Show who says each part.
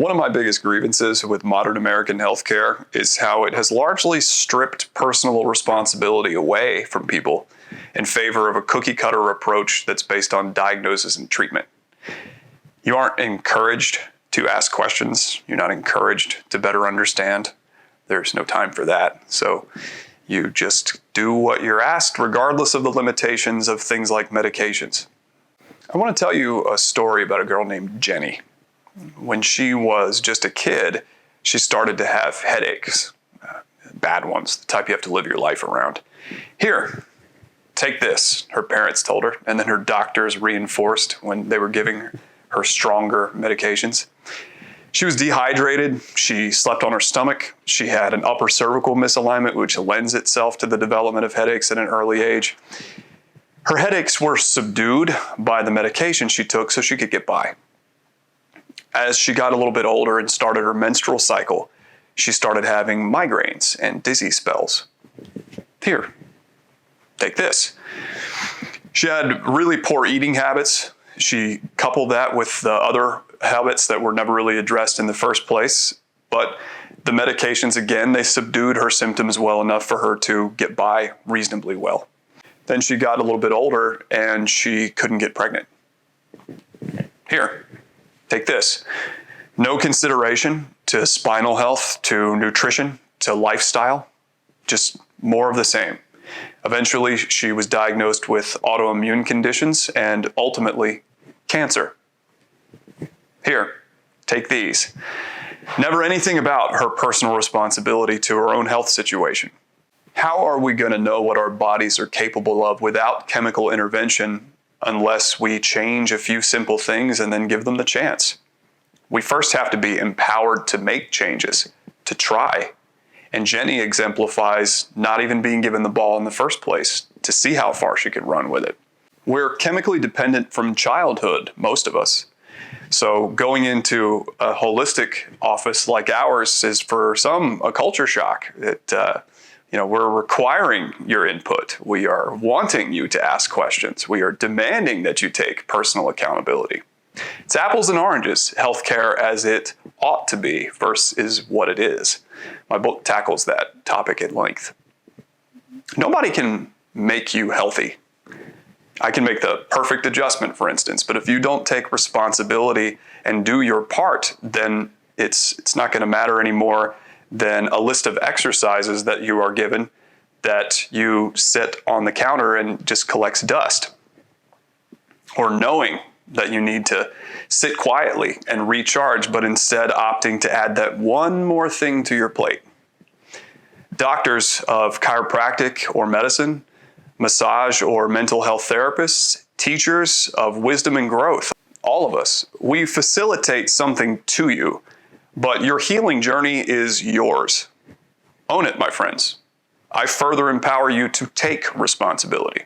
Speaker 1: One of my biggest grievances with modern American healthcare is how it has largely stripped personal responsibility away from people in favor of a cookie-cutter approach that's based on diagnosis and treatment. You aren't encouraged to ask questions. You're not encouraged to better understand. There's no time for that. So you just do what you're asked, regardless of the limitations of things like medications. I want to tell you a story about a girl named Jenny. When she was just a kid, she started to have headaches, bad ones, the type you have to live your life around. Here, take this, her parents told her, and then her doctors reinforced when they were giving her stronger medications. She was dehydrated, she slept on her stomach, she had an upper cervical misalignment, which lends itself to the development of headaches at an early age. Her headaches were subdued by the medication she took so she could get by. As she got a little bit older and started her menstrual cycle, she started having migraines and dizzy spells. Here, take this. She had really poor eating habits. She coupled that with the other habits that were never really addressed in the first place. But the medications, again, they subdued her symptoms well enough for her to get by reasonably well. Then she got a little bit older and she couldn't get pregnant. Here. Take this. No consideration to spinal health, to nutrition, to lifestyle, just more of the same. Eventually, she was diagnosed with autoimmune conditions and ultimately cancer. Here, take these. Never anything about her personal responsibility to her own health situation. How are we going to know what our bodies are capable of without chemical intervention unless we change a few simple things and then give them the chance? We first have to be empowered to make changes, to try. And Jenny exemplifies not even being given the ball in the first place to see how far she could run with it. We're chemically dependent from childhood, most of us. So going into a holistic office like ours is for some a culture shock. We're requiring your input. We are wanting you to ask questions. We are demanding that you take personal accountability. It's apples and oranges, healthcare as it ought to be versus what it is. My book tackles that topic at length. Nobody can make you healthy. I can make the perfect adjustment, for instance, but if you don't take responsibility and do your part, then it's not going to matter anymore than a list of exercises that you are given that you sit on the counter and just collects dust. Or knowing that you need to sit quietly and recharge, but instead opting to add that one more thing to your plate. Doctors of chiropractic or medicine, massage or mental health therapists, teachers of wisdom and growth, all of us, we facilitate something to you. But your healing journey is yours. Own it, my friends. I further empower you to take responsibility.